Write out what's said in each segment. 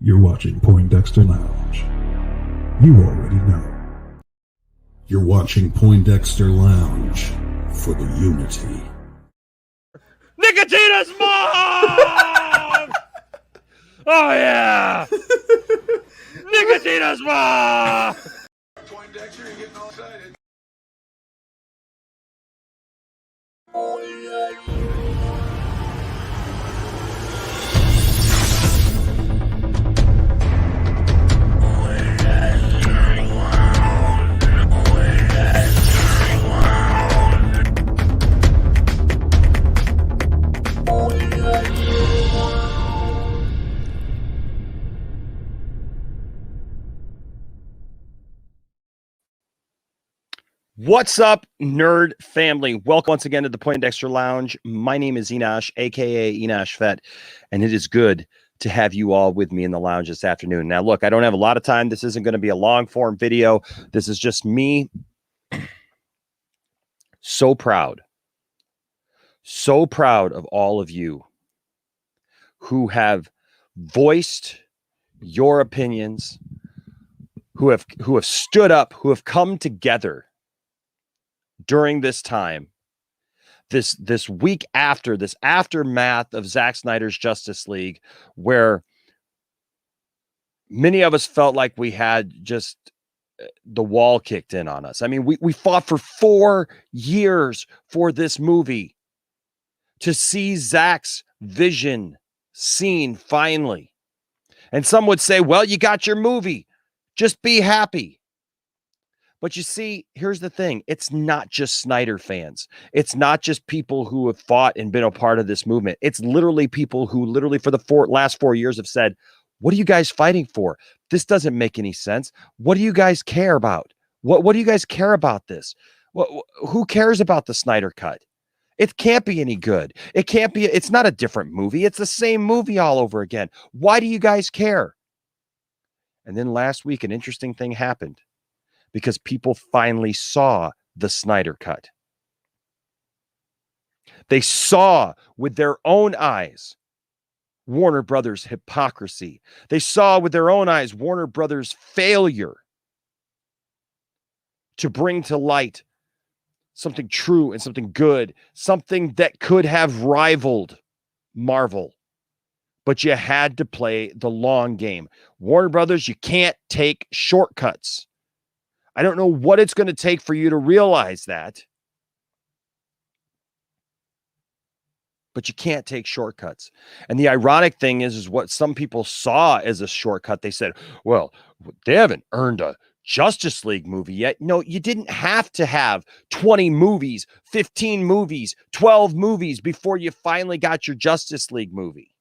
You're watching Poindexter Lounge. You already know. You're watching Poindexter Lounge for the unity. Nicotina's mom! Oh, yeah! Nicotina's mom! Poindexter, you're getting all excited. What's up, nerd family? Welcome once again to the Poindexter Lounge. My name is Enosh, aka Enosh Fett, and it is good to have you all with me in the lounge this afternoon. Now, look, I don't have a lot of time. This isn't going to be a long form video. This is just me. So proud of all of you who have voiced your opinions, who have stood up, who have come together during this time, this week after, this aftermath of Zack Snyder's Justice League, where many of us felt like we had just the wall kicked in on us. I mean, we fought for 4 years for this movie to see Zack's vision seen finally. And some would say, well, you got your movie. Just be happy. But you see, here's the thing. It's not just Snyder fans. It's not just people who have fought and been a part of this movement. It's literally people who literally for the last 4 years have said, what are you guys fighting for? This doesn't make any sense. What do you guys care about? What do you guys care about this? Who cares about the Snyder Cut? It can't be any good. It can't be. It's not a different movie. It's the same movie all over again. Why do you guys care? And then last week, an interesting thing happened because people finally saw the Snyder Cut. They saw with their own eyes Warner Brothers' hypocrisy. They saw with their own eyes Warner Brothers' failure to bring to light something true and something good, something that could have rivaled Marvel. But you had to play the long game. Warner Brothers, you can't take shortcuts. I don't know what it's going to take for you to realize that. But you can't take shortcuts. And the ironic thing is what some people saw as a shortcut. They said, well, they haven't earned a Justice League movie yet. No, you didn't have to have 20 movies, 15 movies, 12 movies before you finally got your Justice League movie.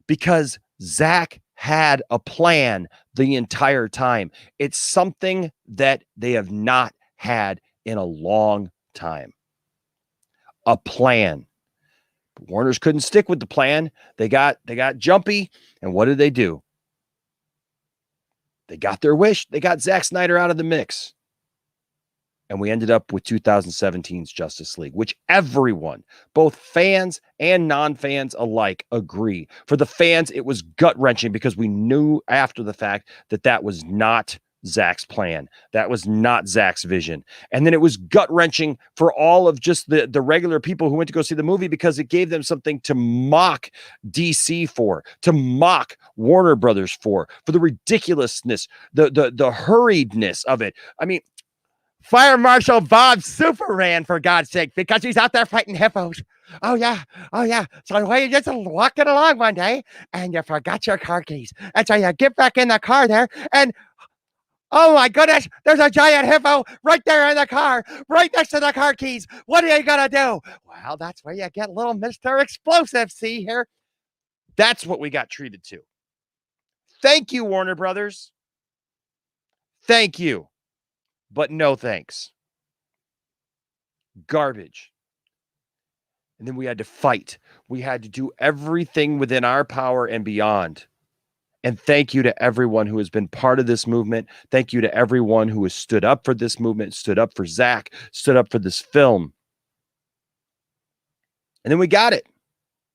Because Zack had a plan the entire time. It's something that they have not had in a long time. A plan. But Warner's couldn't stick with the plan. They got jumpy, and what did they do? They got their wish. They got Zack Snyder out of the mix. And we ended up with 2017's Justice League, which everyone, both fans and non-fans alike, agree. For the fans, it was gut-wrenching because we knew after the fact that that was not Zack's plan. That was not Zack's vision. And then it was gut-wrenching for all of just the regular people who went to go see the movie because it gave them something to mock DC for, to mock Warner Brothers for the ridiculousness, the hurriedness of it. I mean, Fire Marshal Bob super ran, for God's sake, because he's out there fighting hippos. Oh, yeah. So you're just walking along one day, and you forgot your car keys. And so you get back in the car there, and oh, my goodness, there's a giant hippo right there in the car, right next to the car keys. What are you going to do? Well, that's where you get little Mr. Explosive, see here? That's what we got treated to. Thank you, Warner Brothers. Thank you. But no thanks. Garbage. And then we had to fight. We had to do everything within our power and beyond. And thank you to everyone who has been part of this movement. Thank you to everyone who has stood up for this movement, stood up for Zack, stood up for this film. And then we got it.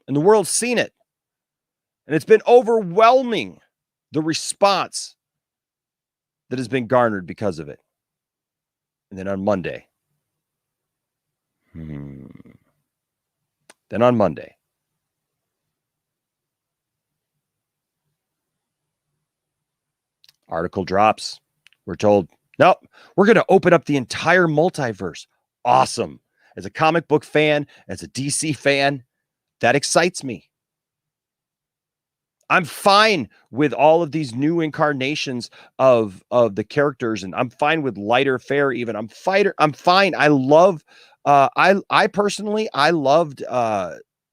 And the world's seen it. And it's been overwhelming, the response that has been garnered because of it. And then on Monday, article drops. We're told, nope, we're going to open up the entire multiverse. Awesome. As a comic book fan, as a DC fan, that excites me. I'm fine with all of these new incarnations of the characters, and I'm fine with lighter fare even. I'm fine. I love I personally loved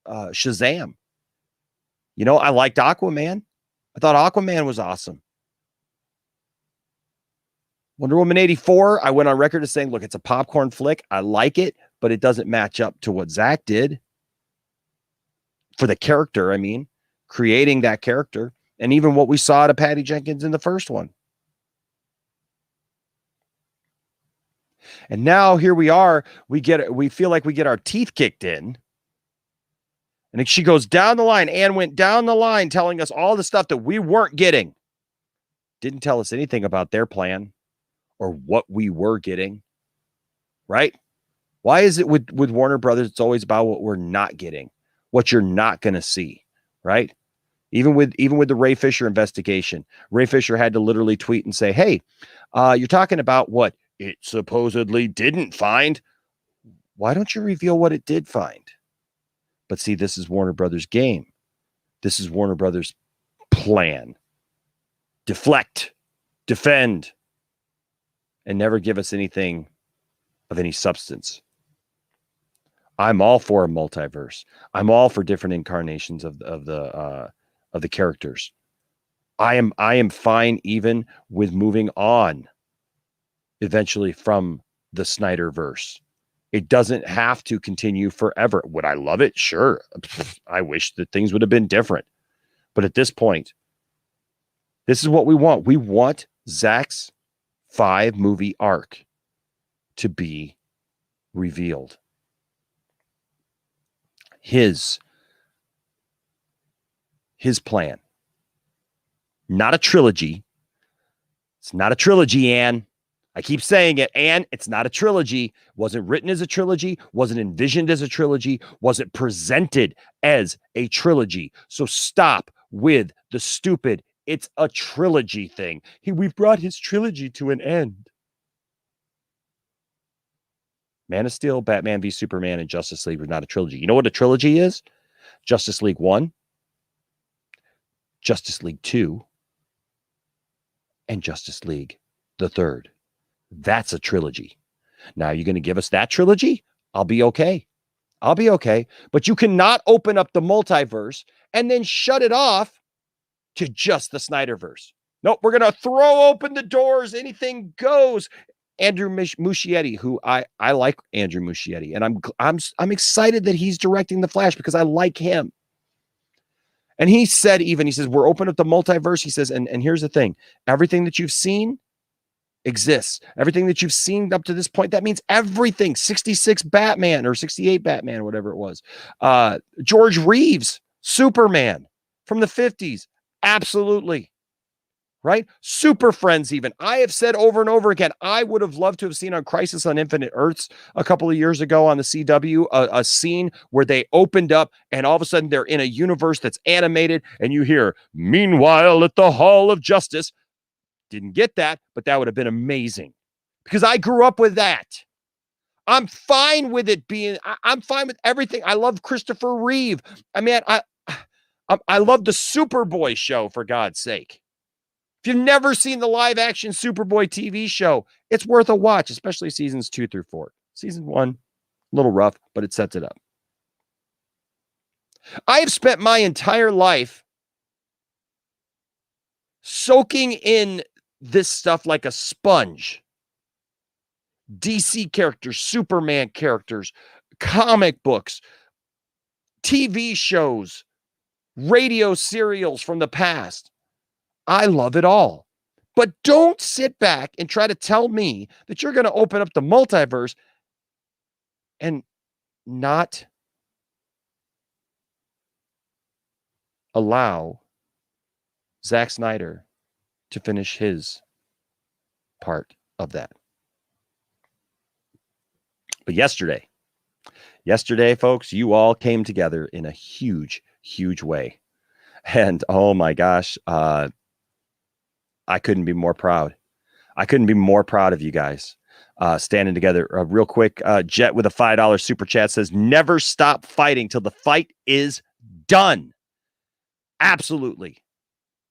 Shazam. You know, I liked Aquaman. I thought Aquaman was awesome. Wonder Woman 84, I went on record as saying, look, it's a popcorn flick. I like it, but it doesn't match up to what ZACK did for the character. I mean, creating that character, and even what we saw out of Patty Jenkins in the first one. And now here we are, we feel like we get our teeth kicked in. And she goes down the line. Anne went down the line telling us all the stuff that we weren't getting. Didn't tell us anything about their plan or what we were getting, right? Why is it with Warner Brothers, it's always about what we're not getting, what you're not going to see, right? Even with the Ray Fisher investigation, Ray Fisher had to literally tweet and say, hey, you're talking about what it supposedly didn't find. Why don't you reveal what it did find? But see, this is Warner Brothers' game. This is Warner Brothers' plan. Deflect, defend, and never give us anything of any substance. I'm all for a multiverse. I'm all for different incarnations of the characters. I am fine even with moving on eventually from the Snyderverse. It doesn't have to continue forever. Would I love it? Sure. I wish that things would have been different. But at this point, this is what we want. We want ZACK's 5-movie arc to be revealed. His plan. Not a trilogy. It's not a trilogy, Anne. I keep saying it, Anne. It's not a trilogy. Wasn't written as a trilogy. Wasn't envisioned as a trilogy. Wasn't presented as a trilogy. So stop with the stupid, it's a trilogy thing. We've brought his trilogy to an end. Man of Steel, Batman v Superman, and Justice League was not a trilogy. You know what a trilogy is? Justice League 1, Justice League 2, and Justice League the Third. That's a trilogy. Now, you're going to give us that trilogy? I'll be okay. I'll be okay. But you cannot open up the multiverse and then shut it off to just the Snyderverse. Nope, we're going to throw open the doors. Anything goes. Andrew Muschietti, who I like Andrew Muschietti, and I'm excited that he's directing The Flash because I like him. And he said, he says, we're open up the multiverse. He says, and here's the thing. Everything that you've seen exists. Everything that you've seen up to this point, that means everything. 66 Batman or 68 Batman, whatever it was. George Reeves, Superman from the 50s. Absolutely. Right? Super Friends even. I have said over and over again, I would have loved to have seen on Crisis on Infinite Earths a couple of years ago on the CW, a scene where they opened up and all of a sudden they're in a universe that's animated and you hear, meanwhile at the Hall of Justice. Didn't get that, but that would have been amazing because I grew up with that. I'm fine with it being, I'm fine with everything. I love Christopher Reeve. I mean, I love the Superboy show, for God's sake. If you've never seen the live action Superboy TV show, it's worth a watch, especially seasons 2 through 4. Season 1, a little rough, but it sets it up. I have spent my entire life soaking in this stuff like a sponge. DC characters, Superman characters, comic books, TV shows, radio serials from the past. I love it all. But don't sit back and try to tell me that you're going to open up the multiverse and not allow Zack Snyder to finish his part of that. But yesterday, folks, you all came together in a huge, huge way. And oh my gosh, I couldn't be more proud. I couldn't be more proud of you guys standing together. Real quick, Jet with a $5 super chat says, never stop fighting till the fight is done. Absolutely.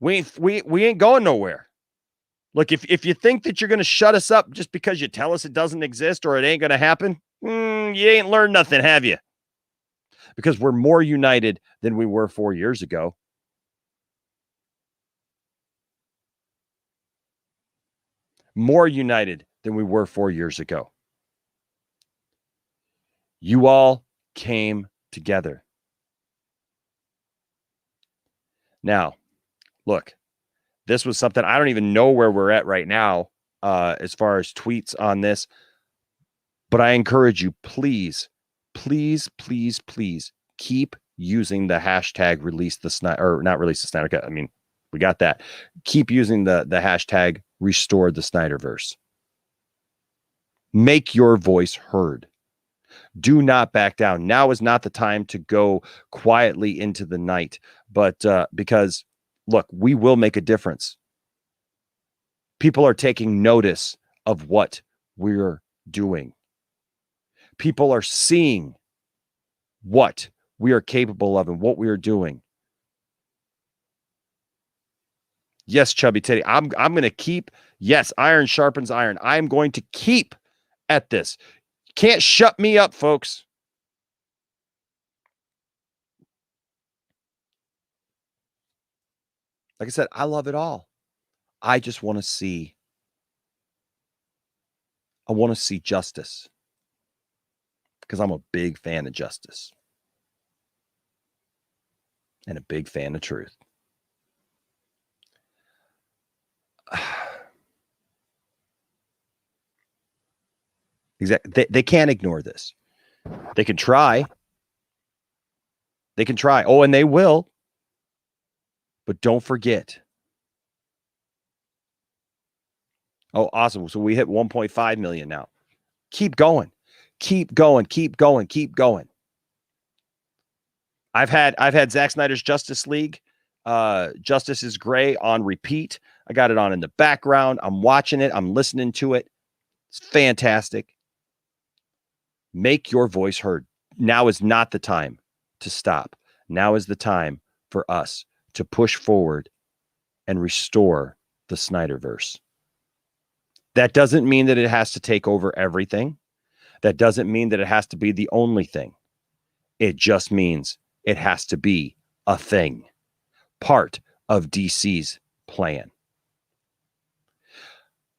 We ain't going nowhere. Look, if you think that you're going to shut us up just because you tell us it doesn't exist or it ain't going to happen, you ain't learned nothing, have you? Because we're more united than we were 4 years ago. More united than we were 4 years ago. You all came together. Now, look, this was something I don't even know where we're at right now as far as tweets on this. But I encourage you, please, please, please, please keep using the hashtag release the Snyder, or not release the Snyder Cut. I mean, we got that. Keep using the hashtag restore the Snyderverse. Make your voice heard. Do not back down. Now is not the time to go quietly into the night, but because look, we will make a difference. People are taking notice of what we're doing. People are seeing what we are capable of and what we are doing. Yes, Chubby Teddy. I'm going to keep. Yes, iron sharpens iron. I'm going to keep at this. Can't shut me up, folks. Like I said, I love it all. I just want to see. I want to see justice. Because I'm a big fan of justice. And a big fan of truth. Exactly. They can't ignore this. They can try. They can try. Oh, and they will. But don't forget. Oh, awesome. So we hit 1.5 million now. Keep going. Keep going. Keep going. Keep going. I've had Zack Snyder's Justice League. Justice is Gray on repeat. I got it on in the background. I'm watching it. I'm listening to it. It's fantastic. Make your voice heard. Now is not the time to stop. Now is the time for us to push forward and restore the Snyderverse. That doesn't mean that it has to take over everything. That doesn't mean that it has to be the only thing. It just means it has to be a thing. Part of DC's plan.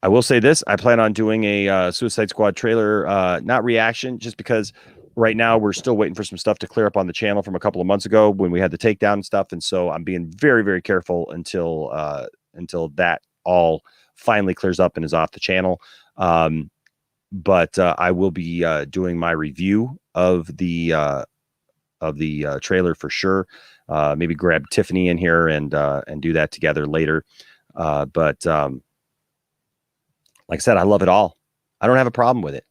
I will say this. I plan on doing a Suicide Squad trailer, not reaction, just because right now we're still waiting for some stuff to clear up on the channel from a couple of months ago when we had the takedown and stuff. And so I'm being very, very careful until that all finally clears up and is off the channel. But I will be doing my review of the trailer for sure. Maybe grab Tiffany in here and do that together later. But like I said, I love it all. I don't have a problem with it.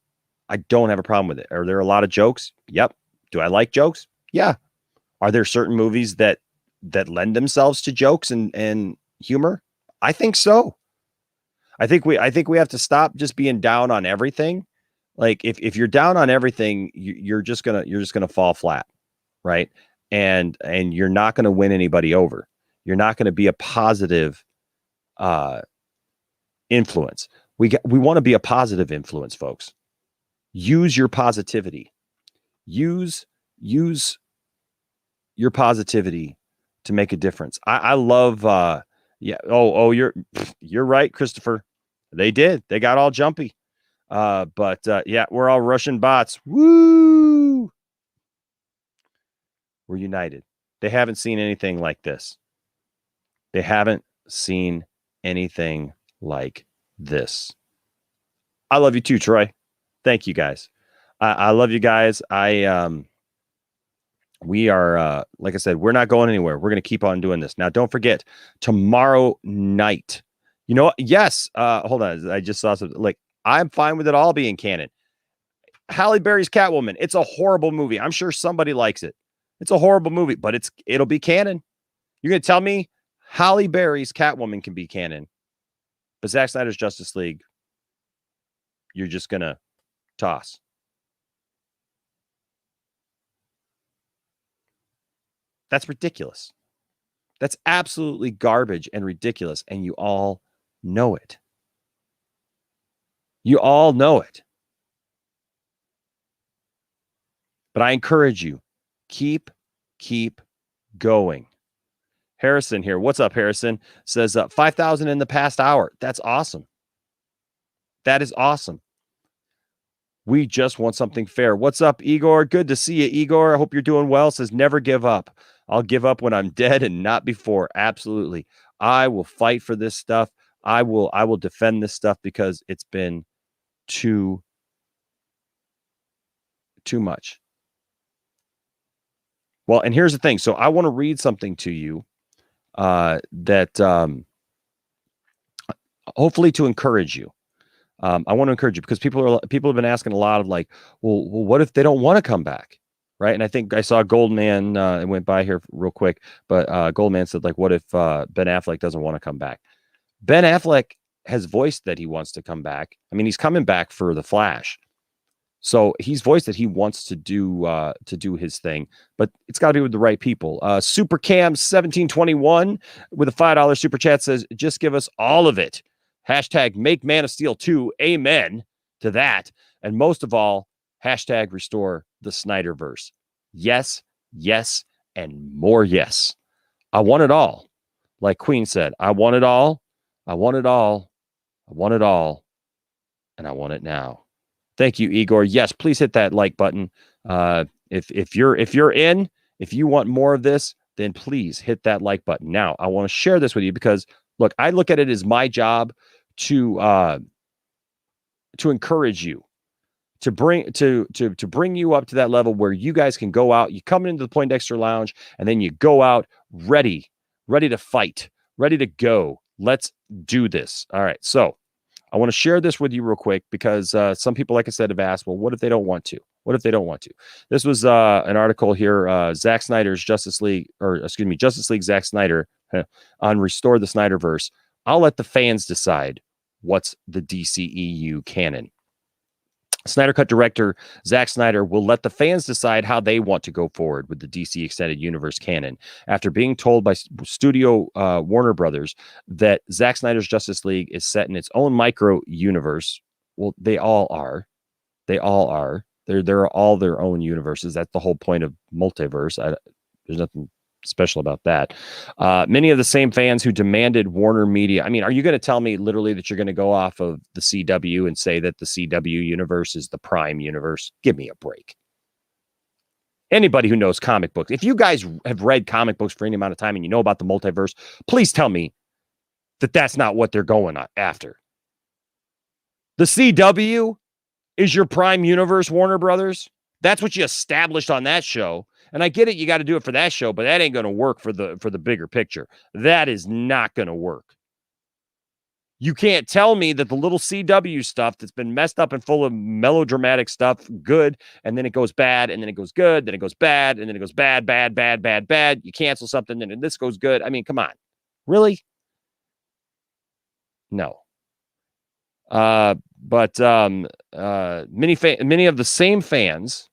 I don't have a problem with it. Are there a lot of jokes? Yep. Do I like jokes? Yeah. Are there certain movies that lend themselves to jokes and humor? I think so. I think we have to stop just being down on everything. Like if you're down on everything, you're just gonna fall flat, right? And you're not gonna win anybody over. You're not gonna be a positive influence. We want to be a positive influence, folks. Use your positivity. Use your positivity to make a difference. I love yeah. Oh, you're right, Christopher. They did. They got all jumpy. But yeah, we're all Russian bots. Woo! We're united. They haven't seen anything like this. They haven't seen anything like this. I love you too, Troy. Thank you guys. I love you guys. we are, like I said, we're not going anywhere. We're going to keep on doing this. Now, don't forget, tomorrow night, you know what? Yes. Hold on. I just saw something. Like, I'm fine with it all being canon. Halle Berry's Catwoman. It's a horrible movie. I'm sure somebody likes it. It's a horrible movie, but it'll be canon. You're going to tell me Halle Berry's Catwoman can be canon, but Zack Snyder's Justice League, you're just going to toss. That's ridiculous. That's absolutely garbage and ridiculous, and you all know it. You all know it. But I encourage you, keep going. Harrison here. What's up, Harrison? Says 5,000 in the past hour. That's awesome. That is awesome. We just want something fair. What's up, Igor? Good to see you, Igor. I hope you're doing well. Says never give up. I'll give up when I'm dead and not before. Absolutely. I will fight for this stuff. I will defend this stuff because it's been too much. Well, and here's the thing. So I want to read something to you that hopefully to encourage you. I want to encourage you because people have been asking a lot of like, well, what if they don't want to come back? Right. And I think I saw Goldman, it went by here real quick, but Goldman said, like, what if Ben Affleck doesn't want to come back? Ben Affleck has voiced that he wants to come back. I mean, he's coming back for The Flash. So he's voiced that he wants to do his thing, but it's got to be with the right people. Super Cam 1721 with a $5 super chat says, just give us all of it. Hashtag make Man of Steel 2. Amen to that. And most of all, hashtag restore the Snyderverse. Yes, yes, and more yes. I want it all. Like Queen said, I want it all. I want it all. I want it all. And I want it now. Thank you, Igor. Yes, please hit that like button. If you're in, if you want more of this, then please hit that like button. Now, I want to share this with you because look, I look at it as my job to encourage you, to bring you up to that level where you guys can go out. You come into the Poindexter Lounge and then you go out ready to fight, ready to go. Let's do this. All right. So I want to share this with you real quick because some people, like I said, have asked, well, what if they don't want to? What if they don't want to? This was an article here, Zack Snyder's Justice League Zack Snyder on Restore the Snyderverse. I'll let the fans decide what's the DCEU canon. Snyder Cut director Zack Snyder will let the fans decide how they want to go forward with the DC Extended Universe canon after being told by studio Warner Brothers that Zack Snyder's Justice League is set in its own micro universe. Well, they all are. They all are. They're all their own universes. That's the whole point of multiverse. There's nothing special about that. Many of the same fans who demanded Warner Media. I mean, are you going to tell me literally that you're going to go off of the CW and say that the CW universe is the prime universe? Give me a break. Anybody who knows comic books, if you guys have read comic books for any amount of time and you know about the multiverse, please tell me that that's not what they're going after. The CW is your prime universe, Warner Brothers. That's what you established on that show. And I get it, you got to do it for that show, but that ain't going to work for the bigger picture. That is not going to work. You can't tell me that the little CW stuff that's been messed up and full of melodramatic stuff, good, and then it goes bad, and then it goes good, then it goes bad, and then it goes bad, bad, bad, bad, bad. You cancel something, and then this goes good. I mean, come on. Really? No. But many of the same fans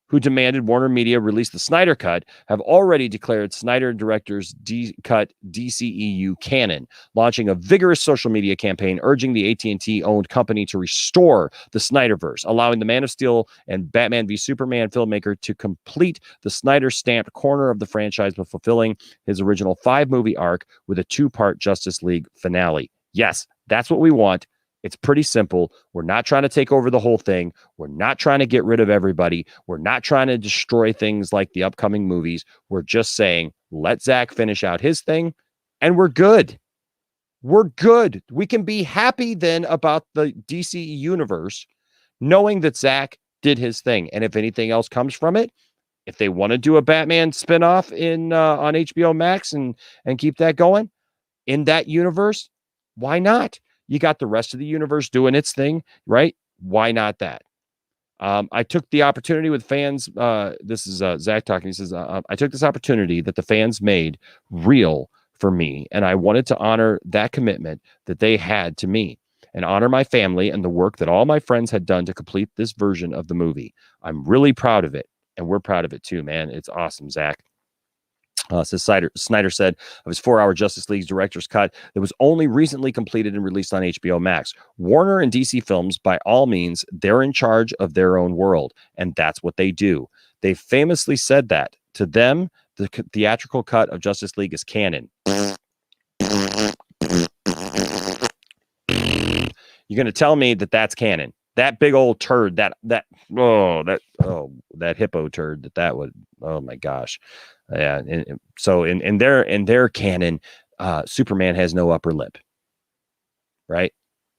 who demanded Warner Media release the Snyder Cut have already declared Snyder Director's Cut DCEU canon, launching a vigorous social media campaign urging the AT&T-owned company to restore the Snyderverse, allowing the Man of Steel and Batman v Superman filmmaker to complete the Snyder-stamped corner of the franchise by fulfilling his original 5-movie arc with a 2-part Justice League finale. Yes, that's what we want. It's pretty simple. We're not trying to take over the whole thing. We're not trying to get rid of everybody. We're not trying to destroy things like the upcoming movies. We're just saying, let Zack finish out his thing, and we're good. We're good. We can be happy then about the DC universe, knowing that Zack did his thing. And if anything else comes from it, If they want to do a Batman spinoff in on HBO Max and keep that going in that universe, why not? You got the rest of the universe doing its thing, right? Why not that? I took the opportunity with fans. This is Zach talking. He says, I took this opportunity that the fans made real for me, and I wanted to honor that commitment that they had to me and honor my family and the work that all my friends had done to complete this version of the movie. I'm really proud of it, and we're proud of it too, man. It's awesome, Zach. Says Snyder said of his 4-hour Justice League's director's cut that was only recently completed and released on HBO Max. Warner and DC Films, by all means, they're in charge of their own world, and that's what they do. They famously said that. To them, the theatrical cut of Justice League is canon. You're going to tell me that that's canon? That big old turd, that hippo turd, that would, oh my gosh. Yeah. So in their canon, Superman has no upper lip, right?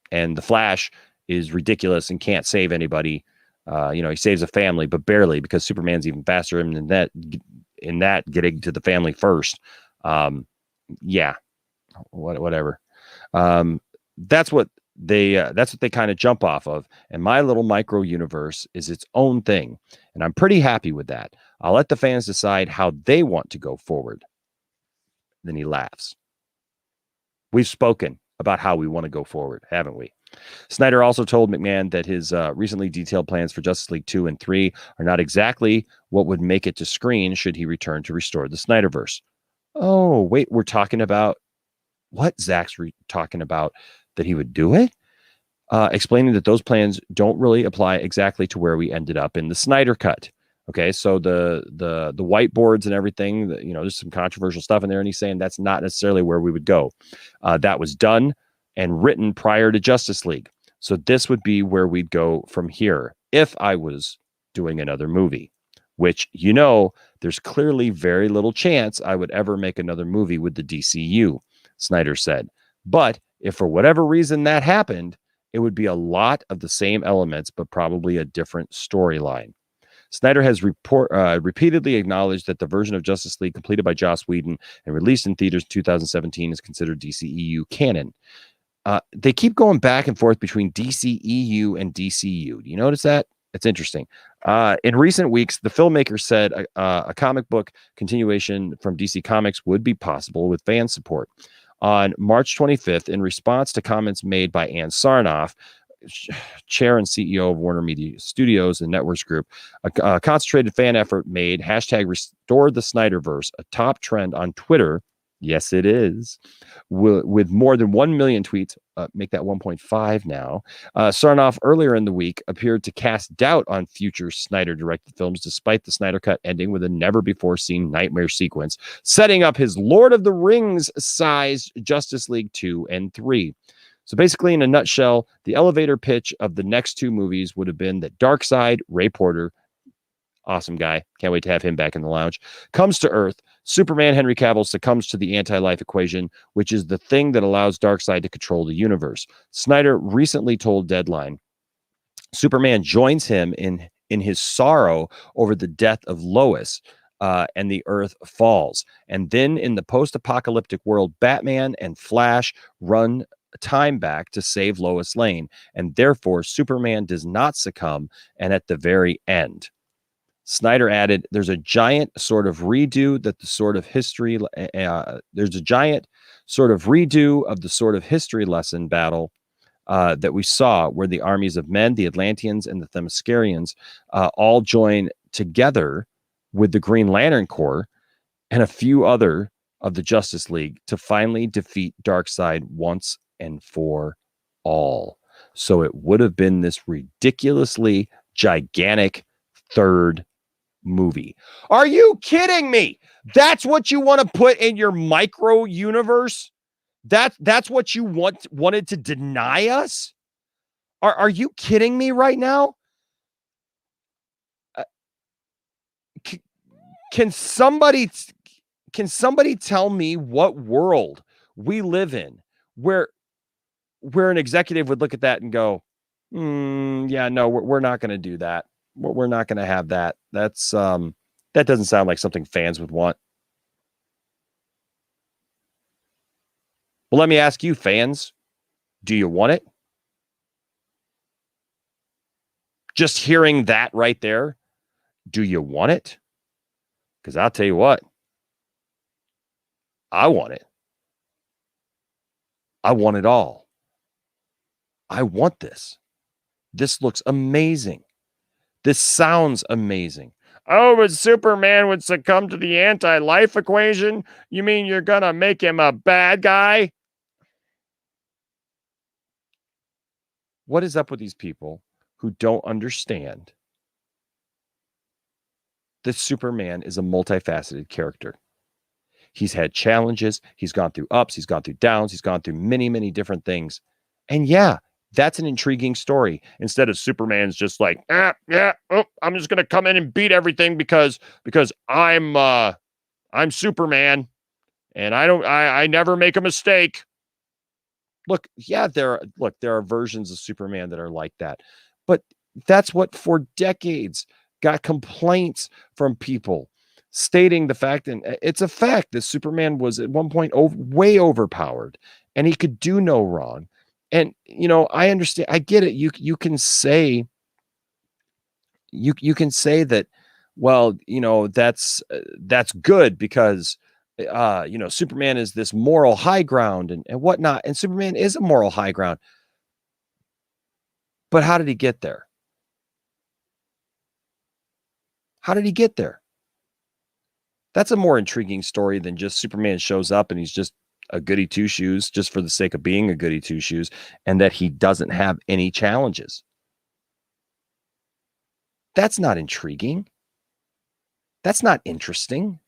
And the Flash is ridiculous and can't save anybody. He saves a family, but barely, because Superman's even faster in that getting to the family first. Whatever. That's what they kind of jump off of. And my little micro universe is its own thing. And I'm pretty happy with that. I'll let the fans decide how they want to go forward. Then he laughs. We've spoken about how we want to go forward, haven't we? Snyder also told McMahon that his recently detailed plans for Justice League 2 and 3 are not exactly what would make it to screen should he return to restore the Snyderverse. Oh, wait, we're talking about what Zach's talking about, that he would do it? Explaining that those plans don't really apply exactly to where we ended up in the Snyder cut. Okay, so the whiteboards and everything, there's some controversial stuff in there, and he's saying that's not necessarily where we would go. That was done and written prior to Justice League. So this would be where we'd go from here if I was doing another movie, which, there's clearly very little chance I would ever make another movie with the DCU, Snyder said. But if for whatever reason that happened, it would be a lot of the same elements, but probably a different storyline. Snyder has repeatedly acknowledged that the version of Justice League completed by Joss Whedon and released in theaters in 2017 is considered DCEU canon. They keep going back and forth between DCEU and DCU. Do you notice that? It's interesting. In recent weeks, the filmmaker said a comic book continuation from DC Comics would be possible with fan support. On March 25th, in response to comments made by Ann Sarnoff, chair and CEO of Warner Media Studios and Networks Group, a concentrated fan effort made #Restore the Snyderverse a top trend on Twitter. Yes, it is. With more than 1 million tweets, make that 1.5 now. Sarnoff earlier in the week appeared to cast doubt on future Snyder-directed films, despite the Snyder Cut ending with a never-before-seen nightmare sequence, setting up his Lord of the Rings-sized Justice League 2 and 3. So basically, in a nutshell, the elevator pitch of the next two movies would have been that Darkseid, Ray Porter, awesome guy, can't wait to have him back in the lounge, comes to Earth. Superman Henry Cavill succumbs to the anti-life equation, which is the thing that allows Darkseid to control the universe. Snyder recently told Deadline Superman joins him in his sorrow over the death of Lois, and the Earth falls. And then in the post-apocalyptic world, Batman and Flash run time back to save Lois Lane, and therefore Superman does not succumb. And at the very end, Snyder added, there's a giant sort of redo that the sort of history there's a giant sort of redo of the sort of history lesson battle that we saw, where the armies of men, the Atlanteans, and the Themyscirians all join together with the Green Lantern Corps and a few other of the Justice League to finally defeat Darkseid once and for all. So it would have been this ridiculously gigantic third movie. Are you kidding me? That's what you want to put in your micro universe? That's what you wanted to deny us? Are you kidding me right now? Can somebody tell me what world we live in where an executive would look at that and go, yeah, no, we're not going to do that. We're not going to have that. That's That doesn't sound like something fans would want. Well, let me ask you, fans, do you want it? Just hearing that right there, do you want it? Because I'll tell you what, I want it. I want it all. I want this. This looks amazing. This sounds amazing. Oh, but Superman would succumb to the anti-life equation? You mean you're going to make him a bad guy? What is up with these people who don't understand that Superman is a multifaceted character? He's had challenges. He's gone through ups. He's gone through downs. He's gone through many, many different things. And yeah, that's an intriguing story. Instead of Superman's just like, I'm just going to come in and beat everything because I'm Superman and I never make a mistake. Look, yeah, there are versions of Superman that are like that. But that's what for decades got complaints from people stating the fact, and it's a fact, that Superman was at one point way overpowered and he could do no wrong. And, I understand, I get it. You can say, you can say that, well, that's good because, Superman is this moral high ground and whatnot. And Superman is a moral high ground. But how did he get there? How did he get there? That's a more intriguing story than just Superman shows up and he's just a goody two shoes just for the sake of being a goody two shoes, and that he doesn't have any challenges. That's not intriguing. That's not interesting.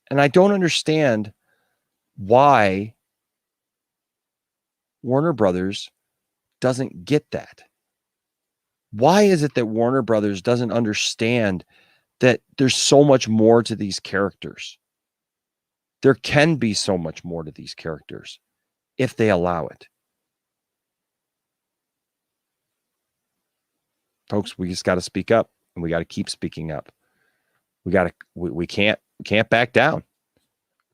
And I don't understand why Warner Brothers doesn't get that. Why is it that Warner Brothers doesn't understand that there's so much more to these characters? There can be so much more to these characters if they allow it. Folks, we just got to speak up, and we got to keep speaking up. We can't back down.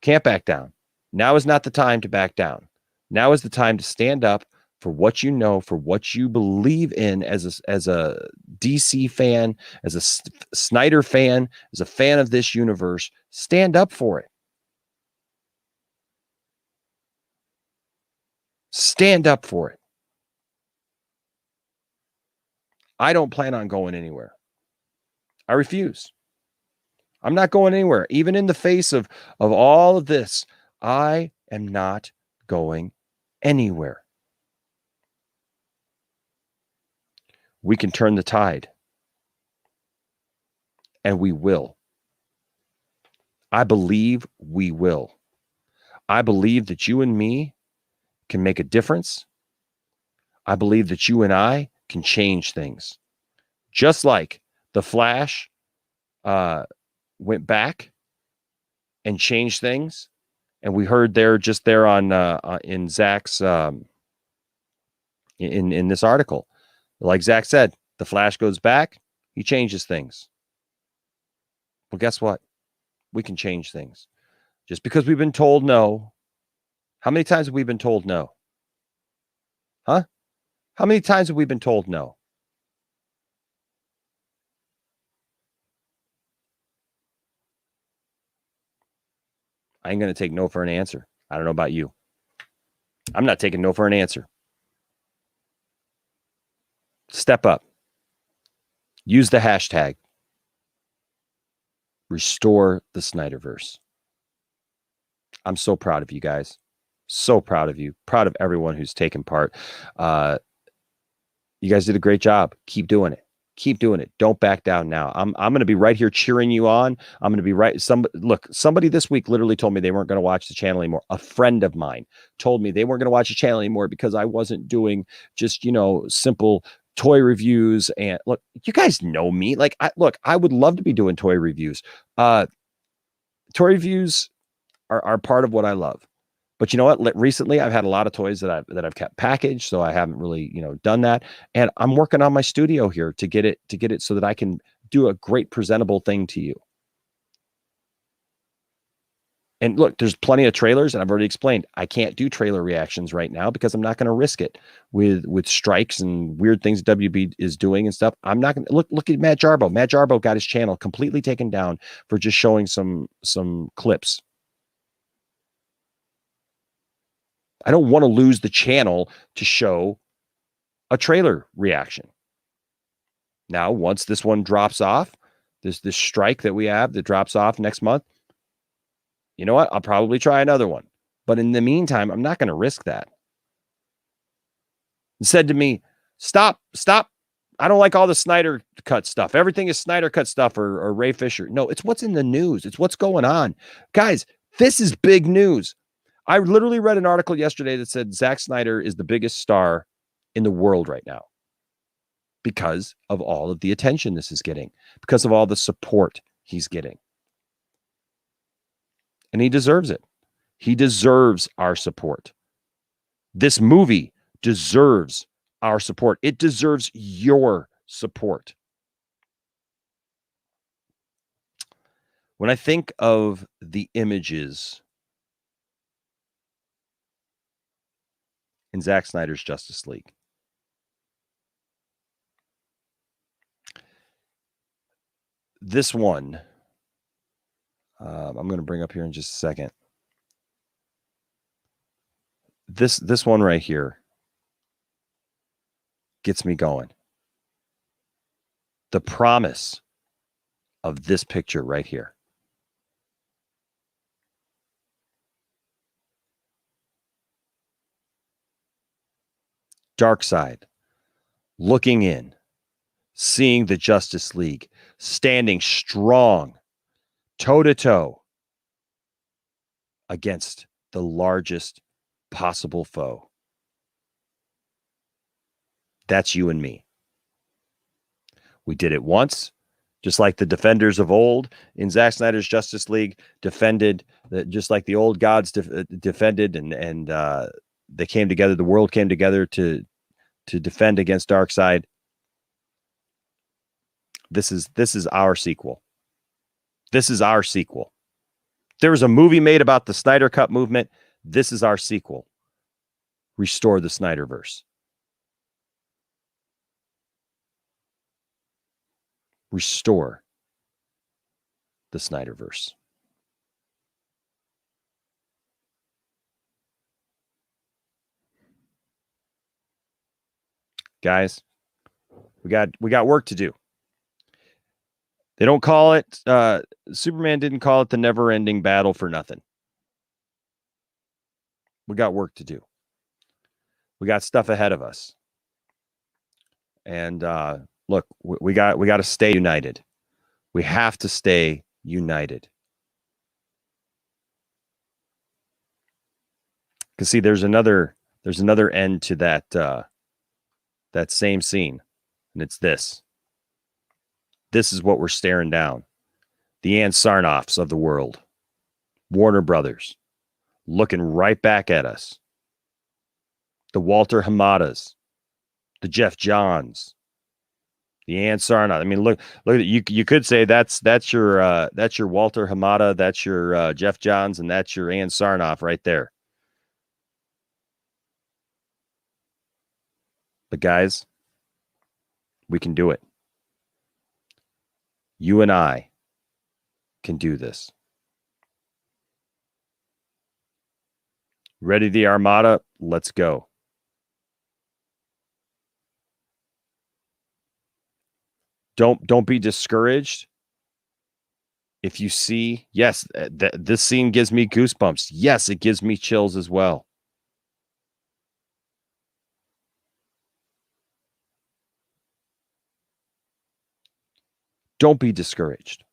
Can't back down. Now is not the time to back down. Now is the time to stand up for what you know, for what you believe in as a DC fan, as a Snyder fan, as a fan of this universe. Stand up for it. Stand up for it. I don't plan on going anywhere. I refuse. I'm not going anywhere. Even in the face of all of this, I am not going anywhere. We can turn the tide. And we will. I believe we will. I believe that you and me can make a difference. I believe that you and I can change things. Just like the Flash went back and changed things. And we heard there on in ZACK's in this article. Like Zach said, the Flash goes back, he changes things. Well, guess what? We can change things. Just because we've been told no. How many times have we been told no? Huh? How many times have we been told no? I ain't going to take no for an answer. I don't know about you. I'm not taking no for an answer. Step up. Use the hashtag. Restore the Snyderverse. I'm so proud of you guys. So proud of you. Proud of everyone who's taken part. You guys did a great job. Keep doing it. Keep doing it. Don't back down now. I'm going to be right here cheering you on. I'm going to be right. Somebody this week literally told me they weren't going to watch the channel anymore. A friend of mine told me they weren't going to watch the channel anymore because I wasn't doing just, simple toy reviews. And look, you guys know me. I would love to be doing toy reviews. Toy reviews are part of what I love. But you know what? Recently, I've had a lot of toys that I've kept packaged, so I haven't really, done that. And I'm working on my studio here to get it so that I can do a great presentable thing to you. And look, there's plenty of trailers, and I've already explained I can't do trailer reactions right now because I'm not going to risk it with strikes and weird things WB is doing and stuff. I'm not going to look at Matt Jarbo. Matt Jarbo got his channel completely taken down for just showing some clips. I don't want to lose the channel to show a trailer reaction. Now, once this one drops off, this strike that we have that drops off next month, you know what? I'll probably try another one. But in the meantime, I'm not going to risk that. It said to me, stop. I don't like all the Snyder Cut stuff. Everything is Snyder Cut stuff or Ray Fisher. No, it's what's in the news. It's what's going on. Guys, this is big news. I literally read an article yesterday that said Zack Snyder is the biggest star in the world right now because of all of the attention this is getting, because of all the support he's getting. And he deserves it. He deserves our support. This movie deserves our support. It deserves your support. When I think of the images in Zack Snyder's Justice League, this one, I'm going to bring up here in just a second. This one right here gets me going. The promise of this picture right here. Darkseid looking in, seeing the Justice League standing strong, toe-to-toe against the largest possible foe. That's you and me. We did it once, just like the defenders of old in Zack Snyder's Justice League defended, just like the old gods defended, and they came together. The world came together to defend against Darkseid. This is our sequel. This is our sequel. There was a movie made about the Snyder Cut movement. This is our sequel. Restore the Snyderverse. Restore the Snyderverse. Guys, we got work to do. They don't call it Superman didn't call it the never-ending battle for nothing. We got work to do. We got stuff ahead of us. And look, we got to stay united. We have to stay united. Because see, there's another end to that same scene, and it's this. This is what we're staring down. The Ann Sarnoffs of the world. Warner Brothers. Looking right back at us. The Walter Hamadas. The Jeff Johns. The Ann Sarnoff. I mean, look at it. You could say that's your Walter Hamada, that's your Jeff Johns, and that's your Ann Sarnoff right there. But guys, we can do it. You and I can do this. Ready the Armada? Let's go. Don't be discouraged. If you see, yes, this scene gives me goosebumps. Yes, it gives me chills as well. Don't be discouraged.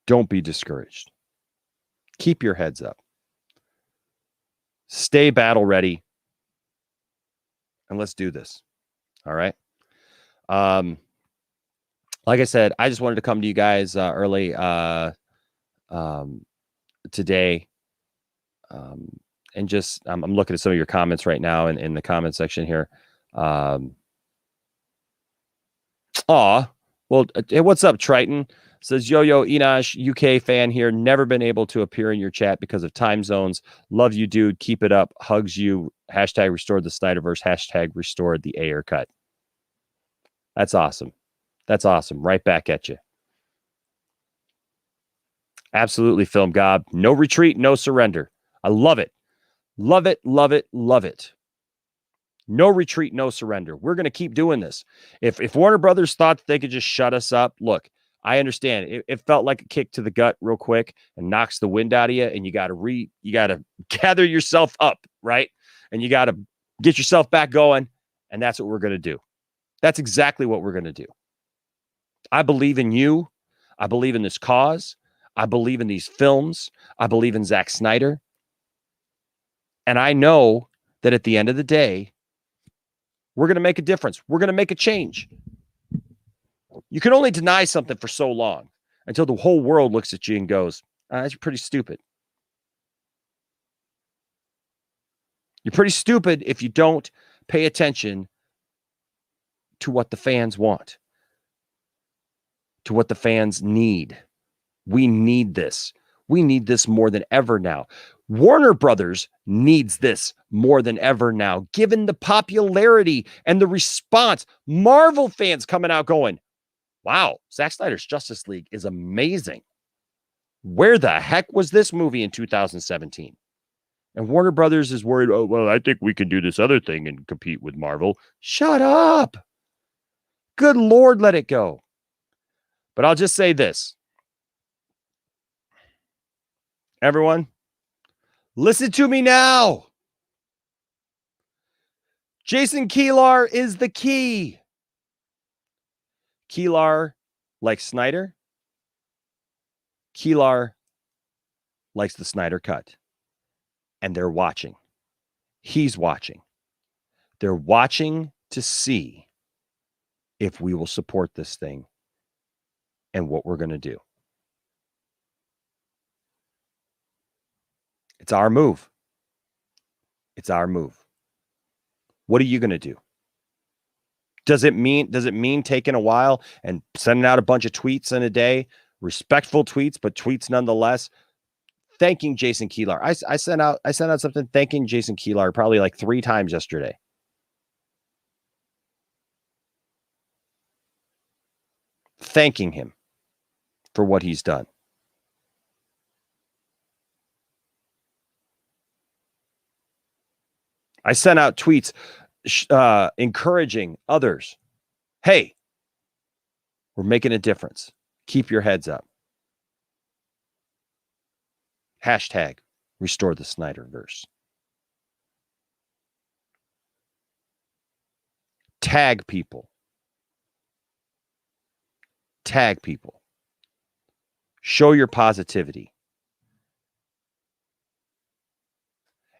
Don't be discouraged. Keep your heads up. Stay battle ready. And let's do this. All right. A like I said, I just wanted to come to you guys early today. And just I'm looking at some of your comments right now in the comment section here. Well, what's up, Triton? Says Yo-Yo Enosh, UK fan here. Never been able to appear in your chat because of time zones. Love you, dude. Keep it up. Hugs you. Hashtag restored the Snyderverse. Hashtag restored the Ayer cut. That's awesome. That's awesome. Right back at you. Absolutely, Film Gob. No retreat, no surrender. I love it. Love it, love it, love it. No retreat, no surrender. We're going to keep doing this. If Warner Brothers thought that they could just shut us up, look, I understand. It felt like a kick to the gut real quick and knocks the wind out of you, and you got to gather yourself up, right? And you got to get yourself back going, and that's what we're going to do. That's exactly what we're going to do. I believe in you. I believe in this cause. I believe in these films. I believe in Zack Snyder. And I know that at the end of the day, we're going to make a difference. We're going to make a change. You can only deny something for so long until the whole world looks at you and goes, that's pretty stupid. You're pretty stupid if you don't pay attention to what the fans want, to what the fans need. We need this. We need this more than ever now. Warner Brothers needs this more than ever now, given the popularity and the response. Marvel fans coming out going, wow, Zack Snyder's Justice League is amazing. Where the heck was this movie in 2017? And Warner Brothers is worried, oh, well, I think we can do this other thing and compete with Marvel. Shut up. Good Lord, let it go. But I'll just say this. Everyone, listen to me now. Jason Kilar is the key. Kilar likes Snyder. Kilar likes the Snyder cut. And they're watching. He's watching. They're watching to see if we will support this thing and what we're going to do. It's our move. It's our move. What are you going to do? Does it mean taking a while and sending out a bunch of tweets in a day? Respectful tweets, but tweets nonetheless. Thanking Jason Kilar. I sent out something thanking Jason Kilar probably like 3 times yesterday. Thanking him for what he's done. I sent out tweets encouraging others. Hey, we're making a difference. Keep your heads up. Hashtag restore the Snyderverse. Tag people. Tag people. Show your positivity.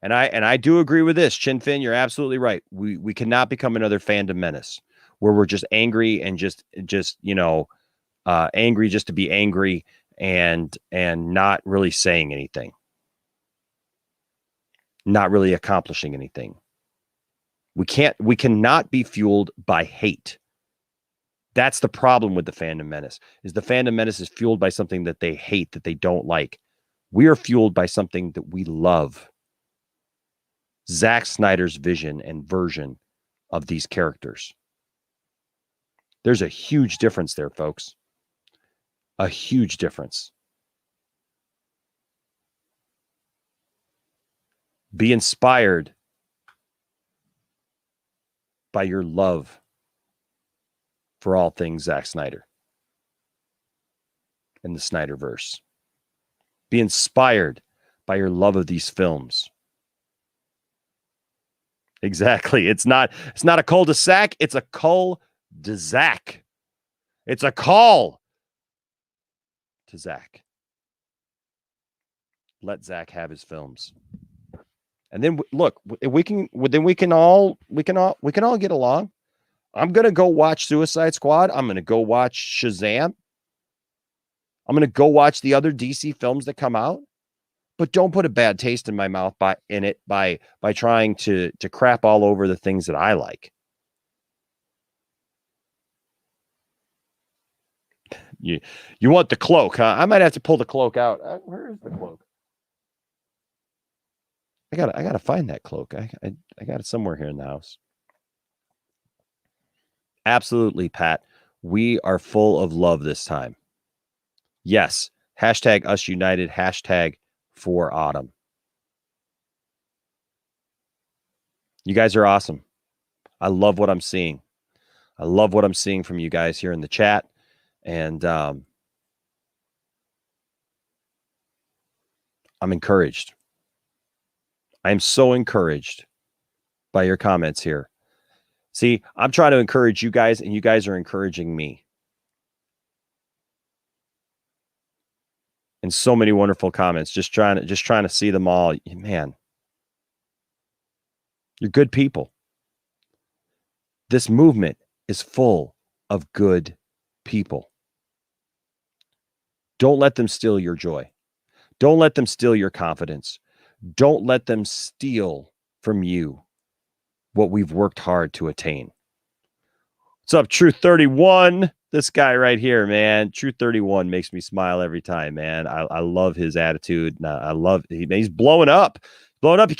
And I do agree with this. Chinfin, you're absolutely right. We cannot become another fandom menace where we're just angry and just angry just to be angry and not really saying anything. Not really accomplishing anything. We cannot be fueled by hate. That's the problem with the fandom menace. Is the fandom menace is fueled by something that they hate, that they don't like. We are fueled by something that we love. Zack Snyder's vision and version of these characters. There's a huge difference there, folks. A huge difference. Be inspired by your love for all things Zack Snyder and the Snyderverse. Be inspired by your love of these films. Exactly. It's not a cul-de-sac. It's a cul-de-sac. It's a call to Zack. Let Zack have his films. And then look, we can all get along. I'm going to go watch Suicide Squad. I'm going to go watch Shazam. I'm going to go watch the other DC films that come out. But don't put a bad taste in my mouth by trying to crap all over the things that I like. You want the cloak, huh? I might have to pull the cloak out. Where is the cloak? I gotta find that cloak. I got it somewhere here in the house. Absolutely, Pat. We are full of love this time. Yes. Hashtag us united. Hashtag for autumn. You guys are awesome. I love what I'm seeing. I love what I'm seeing from you guys here in the chat. And I'm encouraged. I am so encouraged by your comments here. See, I'm trying to encourage you guys, and you guys are encouraging me. And so many wonderful comments. Just trying to see them all. Man, you're good people. This movement is full of good people. Don't let them steal your joy. Don't let them steal your confidence. Don't let them steal from you what we've worked hard to attain. What's up, Truth 31? This guy right here, man. Truth 31 makes me smile every time, man. I love his attitude. I love he's blowing up. Blowing up.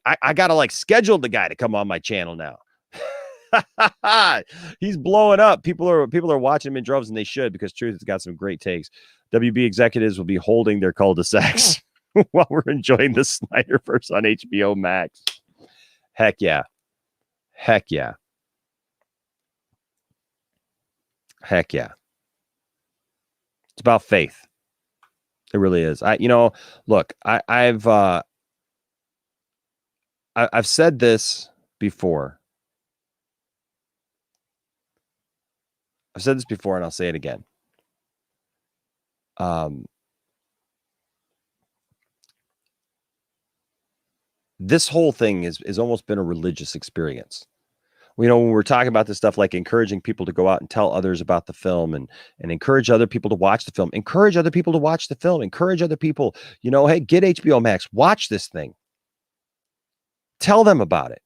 I gotta like schedule the guy to come on my channel now. He's blowing up. People are watching him in droves, and they should, because Truth has got some great takes. WB executives will be holding their cul-de-sacs while we're enjoying the Snyderverse on HBO Max. Heck yeah. Heck yeah. Heck yeah. It's about faith. It really is. Look, I've said this before. I've said this before, and I'll say it again. This whole thing is almost been a religious experience. When we're talking about this stuff, like encouraging people to go out and tell others about the film, and encourage other people to watch the film, encourage other people to watch the film, encourage other people, hey, get HBO Max, watch this thing. Tell them about it.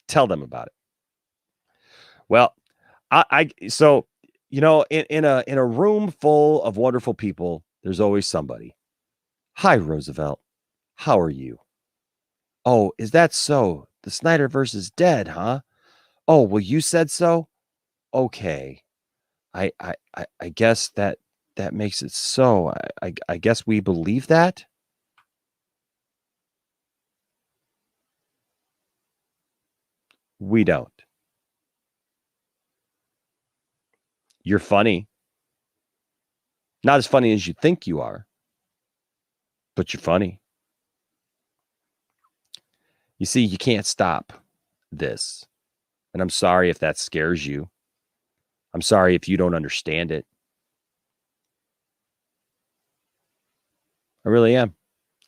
Tell them about it. Well, so in a room full of wonderful people, there's always somebody. Hi, Roosevelt. How are you? Oh, is that so? The Snyderverse is dead, huh? Oh, well, you said so? Okay. I guess that makes it so. I guess we believe that. We don't. You're funny. Not as funny as you think you are, but you're funny. You see, you can't stop this. And I'm sorry if that scares you. I'm sorry if you don't understand it. I really am.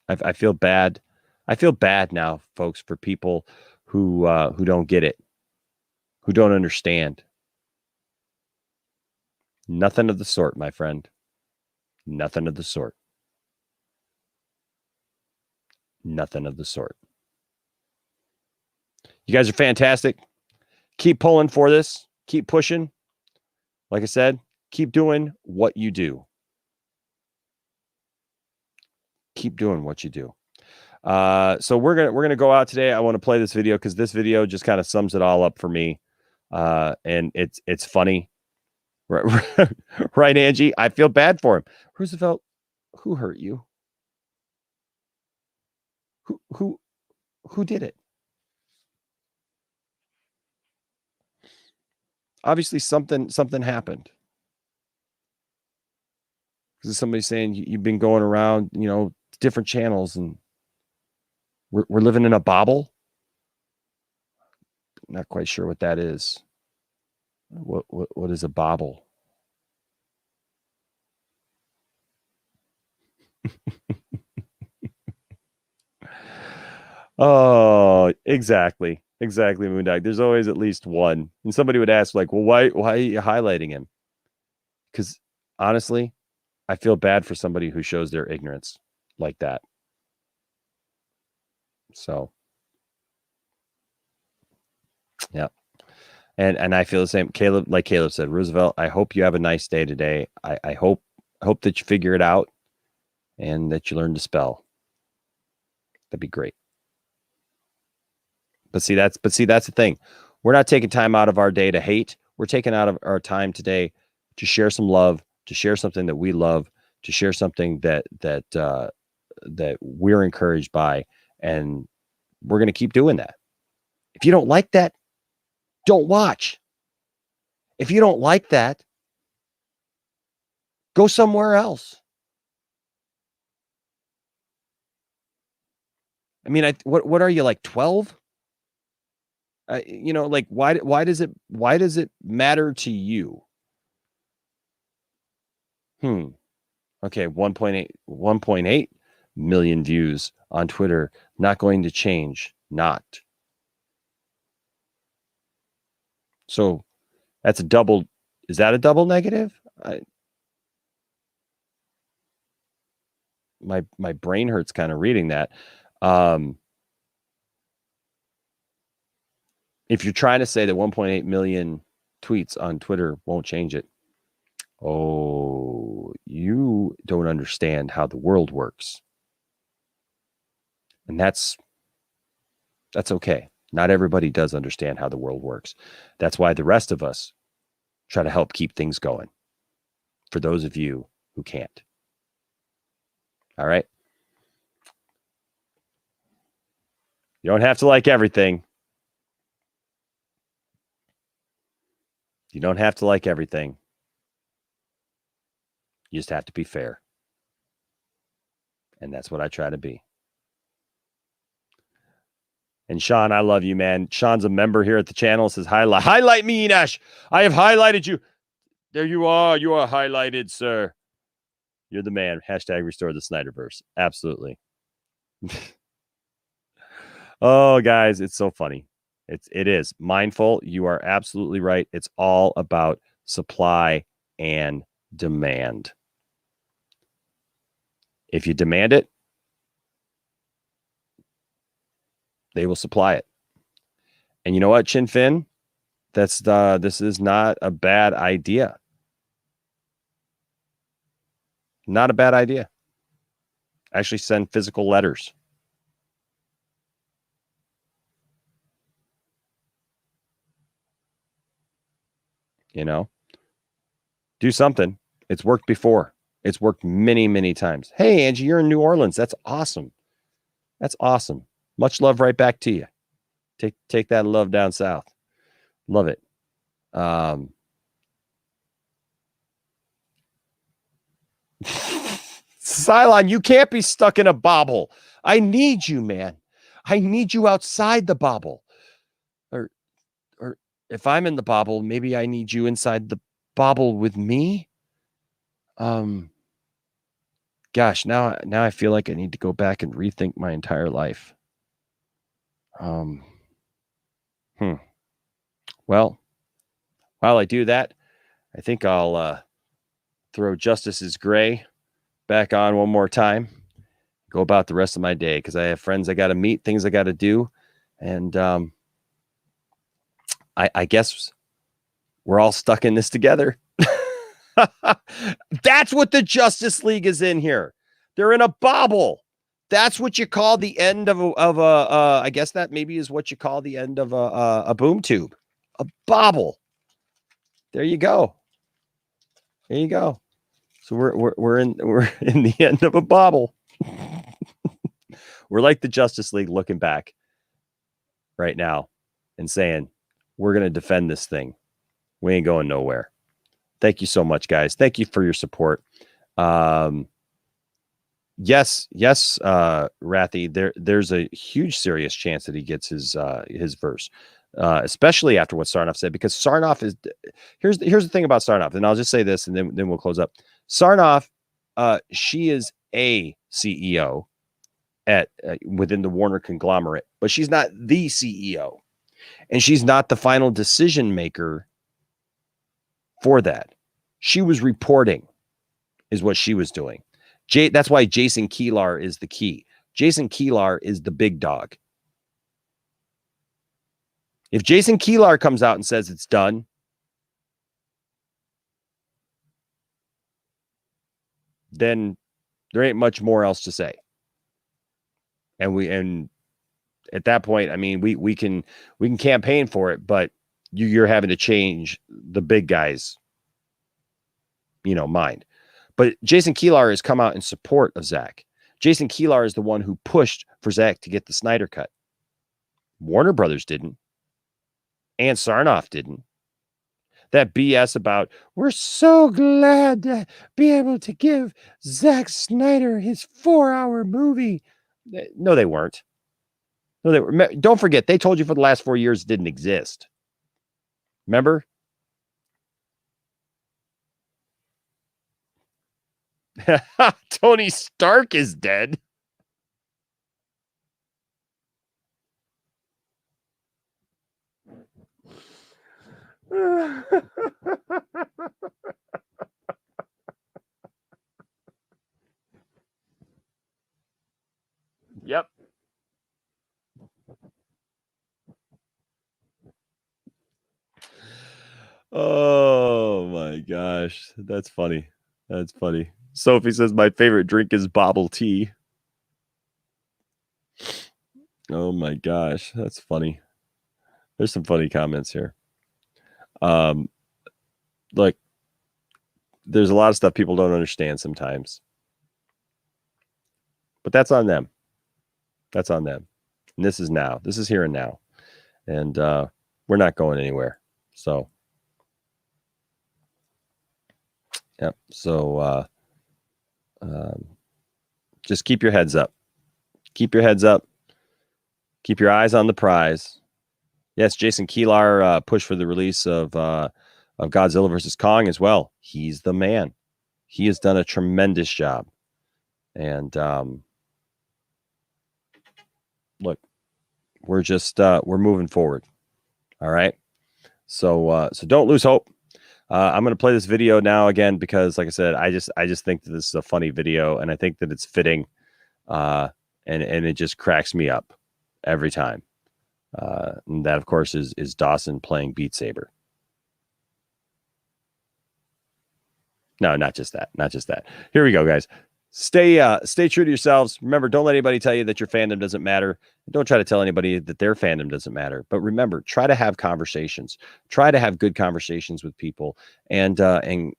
I feel bad. I feel bad now, folks, for people who don't get it, who don't understand. Nothing of the sort, my friend. Nothing of the sort. Nothing of the sort. You guys are fantastic. Keep pulling for this. Keep pushing. Like I said, keep doing what you do. Keep doing what you do. So we're gonna go out today. I want to play this video because this video just kind of sums it all up for me. And it's funny. Right, right, Angie? I feel bad for him. Roosevelt, who hurt you? Who did it? Obviously something happened. Because somebody's saying you've been going around, different channels, and we're living in a bobble. Not quite sure what that is. What is a bobble? Oh, exactly. Exactly, Moondog. There's always at least one. And somebody would ask, like, well, why are you highlighting him? Because honestly, I feel bad for somebody who shows their ignorance like that. So, yeah. And I feel the same. Caleb, like Caleb said, Roosevelt, I hope you have a nice day today. I hope that you figure it out and that you learn to spell. That'd be great. But see, that's the thing. We're not taking time out of our day to hate. We're taking out of our time today to share some love, to share something that we love, to share something that we're encouraged by, and we're going to keep doing that. If you don't like that, don't watch. If you don't like that, go somewhere else. I mean, what are you, like 12? Like why does it matter to you? Okay, 1.8 million views on Twitter. Not going to change. Not. So that's a double. Is that a double negative? My brain hurts kind of reading that. If you're trying to say that 1.8 million tweets on Twitter won't change it, oh, you don't understand how the world works. And that's okay. Not everybody does understand how the world works. That's why the rest of us try to help keep things going for those of you who can't. All right. You don't have to like everything. You don't have to like everything. You just have to be fair. And that's what I try to be. And Sean, I love you, man. Sean's a member here at the channel. Says, highlight me, Enash. I have highlighted you. There you are. You are highlighted, sir. You're the man. Hashtag restore the Snyderverse. Absolutely. Oh, guys, it's so funny. It is. Mindful. You are absolutely right. It's all about supply and demand. If you demand it, they will supply it. And you know what, Chin Fin? This is not a bad idea. Not a bad idea. Actually send physical letters. Do something. It's worked before. It's worked many, many times. Hey, Angie, you're in New Orleans. That's awesome. That's awesome. Much love right back to you. Take that love down south. Love it. Cylon, you can't be stuck in a bobble. I need you, man. I need you outside the bobble. Or if I'm in the bobble, maybe I need you inside the bobble with me. Gosh, now I feel like I need to go back and rethink my entire life. Well, while I do that, I think I'll throw Justice is Gray back on one more time. Go about the rest of my day because I have friends I got to meet, things I got to do, and I guess we're all stuck in this together. That's what the Justice League is in here. They're in a bobble. That's what you call the end of a I guess that maybe is what you call the end of a boom tube. A bobble. There you go. There you go. So we're in the end of a bobble. We're like the Justice League looking back right now and saying, we're going to defend this thing. We ain't going nowhere. Thank you so much, guys. Thank you for your support. Yes, Rathy, there's a huge serious chance that he gets his verse, especially after what Sarnoff said, because Sarnoff is here's the thing about Sarnoff, and I'll just say this and then we'll close up. Sarnoff, she is a CEO. at within the Warner conglomerate, but she's not the CEO, and she's not the final decision maker for that. She was reporting, is what she was doing. That's why Jason Kilar is the key. Jason Kilar is the big dog. If Jason Kilar comes out and says it's done, then there ain't much more else to say. And at that point, I mean, we can campaign for it, but you're having to change the big guys, mind. But Jason Kilar has come out in support of ZACK. Jason Kilar is the one who pushed for ZACK to get the Snyder Cut. Warner Brothers didn't. And Sarnoff didn't. That BS about, we're so glad to be able to give Zack Snyder his 4-hour movie. No, they weren't. No, they were. Don't forget, they told you for the last 4 years it didn't exist. Remember? Tony Stark is dead. Yep. Oh my gosh. That's funny. That's funny. Sophie says my favorite drink is bubble tea. Oh my gosh. That's funny. There's some funny comments here. Look, there's a lot of stuff people don't understand sometimes. But that's on them. That's on them. And this is now. This is here and now. And we're not going anywhere. So, yep. So, just keep your heads up. Keep your heads up. Keep your eyes on the prize. Yes, Jason Kilar pushed for the release of Godzilla vs. Kong as well. He's the man. He has done a tremendous job. And look, we're just we're moving forward. All right. So don't lose hope. I'm going to play this video now again because, like I said, I just think that this is a funny video, and I think that it's fitting, and it just cracks me up every time. And that, of course, is Dawson playing Beat Saber. No, not just that. Not just that. Here we go, guys. Stay true to yourselves. Remember, don't let anybody tell you that your fandom doesn't matter. Don't try to tell anybody that their fandom doesn't matter. But remember, try to have conversations. Try to have good conversations with people. And it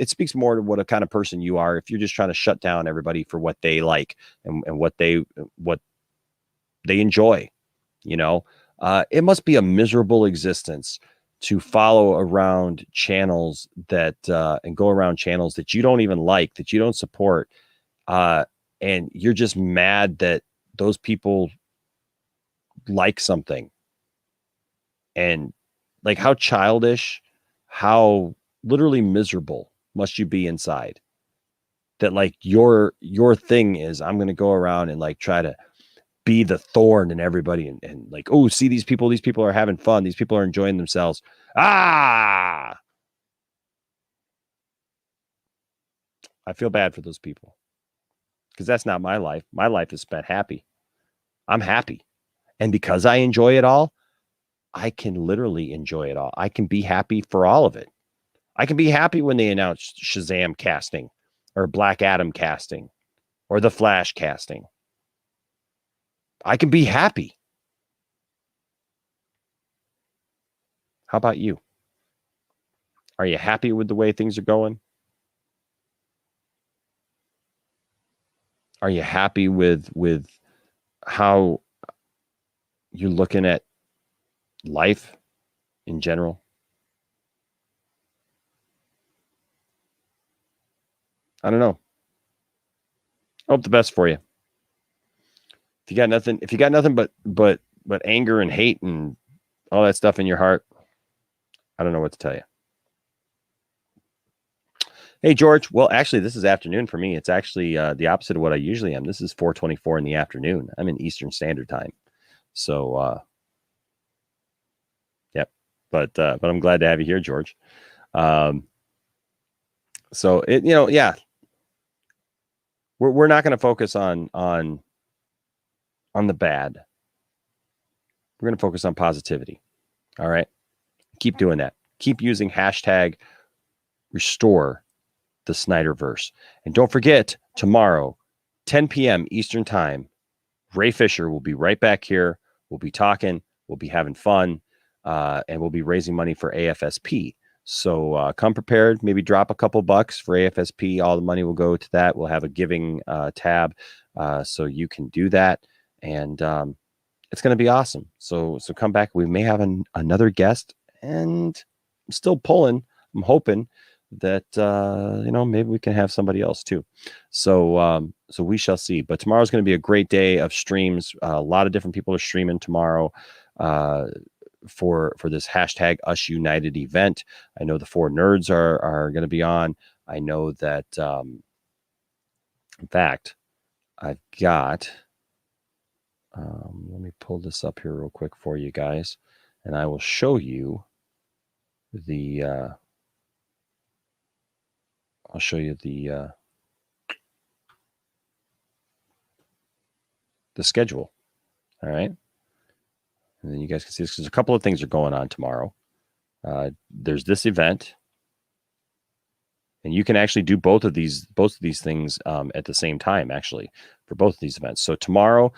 speaks more to what a kind of person you are if you're just trying to shut down everybody for what they like and what they enjoy. It must be a miserable existence to follow around channels that and go around channels that you don't even like, that you don't support, and you're just mad that those people like something. And like, how childish, how literally miserable must you be inside that like your thing is, I'm going to go around and like try to be the thorn in everybody and like, oh, see, these people are having fun. These people are enjoying themselves. I feel bad for those people because that's not my life. My life is spent happy. I'm happy. And because I enjoy it all, I can literally enjoy it all. I can be happy for all of it. I can be happy when they announce Shazam casting or Black Adam casting or The Flash casting. I can be happy. How about you? Are you happy with the way things are going? Are you happy with how you're looking at life in general? I don't know. I hope the best for you. If you got nothing but anger and hate and all that stuff in your heart, I don't know what to tell you. Hey, George. Well, actually, this is afternoon for me. It's actually the opposite of what I usually am. This is 4:24 in the afternoon. I'm in Eastern Standard Time. So, yep. But I'm glad to have you here, George. So yeah, we're not going to focus on the bad. We're going to focus on positivity. All right. Keep doing that. Keep using hashtag restore the Snyderverse. And don't forget, tomorrow, 10 p.m. Eastern Time, Ray Fisher will be right back here. We'll be talking. We'll be having fun. And we'll be raising money for AFSP. So come prepared. Maybe drop a couple bucks for AFSP. All the money will go to that. We'll have a giving tab so you can do that. And it's going to be awesome. So come back. We may have another guest. And I'm still pulling. I'm hoping that maybe we can have somebody else too. So we shall see. But tomorrow's going to be a great day of streams. A lot of different people are streaming tomorrow for this hashtag Us United event. I know the 4 nerds are going to be on. I know that in fact I've got let me pull this up here real quick for you guys, and I will show you the I'll show you the schedule. All right. And then you guys can see this because a couple of things are going on tomorrow. There's this event. And you can actually do both of these things at the same time, actually, for both of these events. So tomorrow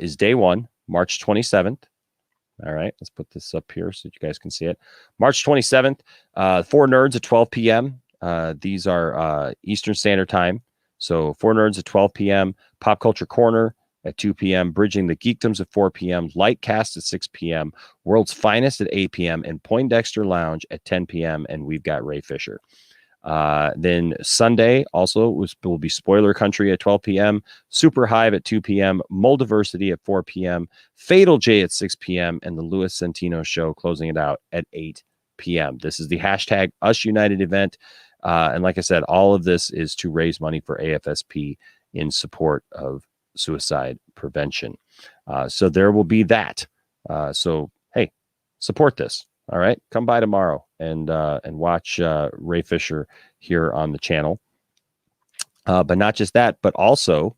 is day 1, March 27th. All right, let's put this up here so you guys can see it. March 27th, 4 nerds at 12 p.m. These are Eastern Standard Time. So 4 nerds at 12 p.m. Pop Culture Corner at 2 p.m. Bridging the Geekdoms at 4 p.m. Lightcast at 6 p.m. World's Finest at 8 p.m. and Poindexter Lounge at 10 p.m. And we've got Ray Fisher. Then Sunday also will be Spoiler Country at 12 p.m. Super Hive at 2 p.m. Moldiversity at 4 p.m. Fatal J at 6 p.m. and the Louis Centino Show closing it out at 8 p.m. This is the hashtag Us United event. And like I said, all of this is to raise money for AFSP in support of suicide prevention. So there will be that. So, hey, support this. All right. Come by tomorrow and watch Ray Fisher here on the channel. But not just that, but also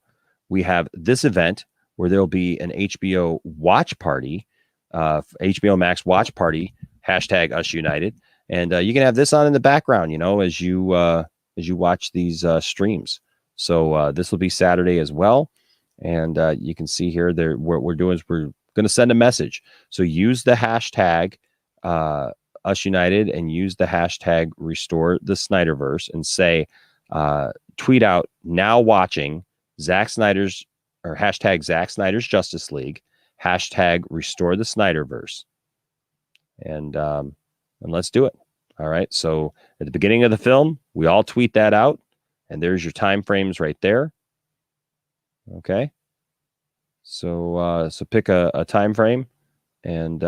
we have this event where there'll be an HBO watch party, HBO Max watch party, hashtag Us United. And you can have this on in the background, as you watch these streams. So this will be Saturday as well. And you can see here what we're doing is we're going to send a message. So use the hashtag Us United and use the hashtag Restore the Snyderverse and say, tweet out now watching Zack Snyder's or hashtag Zack Snyder's Justice League, hashtag Restore the Snyderverse. And let's do it. All right. So at the beginning of the film, we all tweet that out, and there's your time frames right there. Okay. So pick a time frame and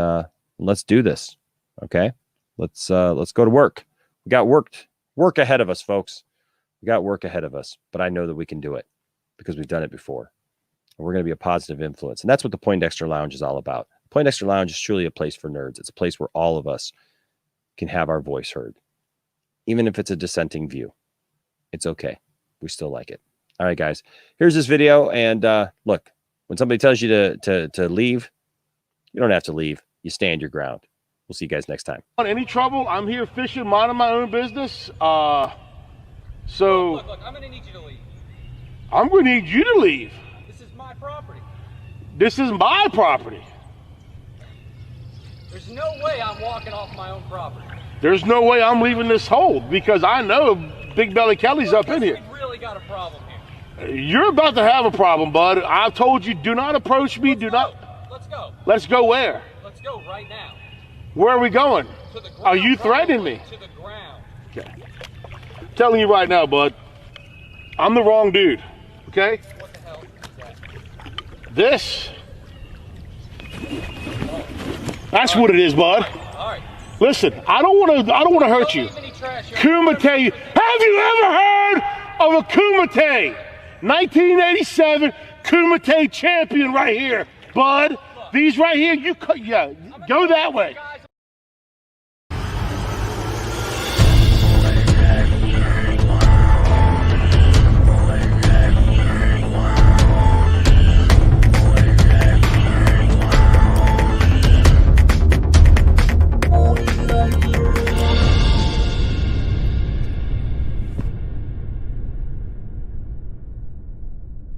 let's do this. Okay. Let's go to work. We got work ahead of us, folks. We got work ahead of us, but I know that we can do it because we've done it before. And we're going to be a positive influence. And that's what the Poindexter Lounge is all about. Poindexter Lounge is truly a place for nerds. It's a place where all of us can have our voice heard. Even if it's a dissenting view. It's okay. We still like it. All right, guys. Here's this video. And look, when somebody tells you to leave, you don't have to leave. You stand your ground. We'll see you guys next time. Any trouble? I'm here fishing, minding my own business. So look, I'm gonna need you to leave. I'm gonna need you to leave. This is my property. This is my property. There's no way I'm walking off my own property. There's no way I'm leaving this hold because I know Big Belly Kelly's up in here. We really got a problem here. You're about to have a problem, bud. I've told you, do not approach me. Let's go. Let's go where? Let's go right now. Where are we going? To the ground. Are you threatening me? To the ground. Okay. I'm telling you right now, bud. I'm the wrong dude. Okay? What the hell is that? This. That's what it is, bud. All right. Listen, I don't want to hurt Don't you. leave any trash here. Kumite. Have you ever heard of a Kumite? 1987 Kumite champion right here, bud. These right here, go that way. Guys,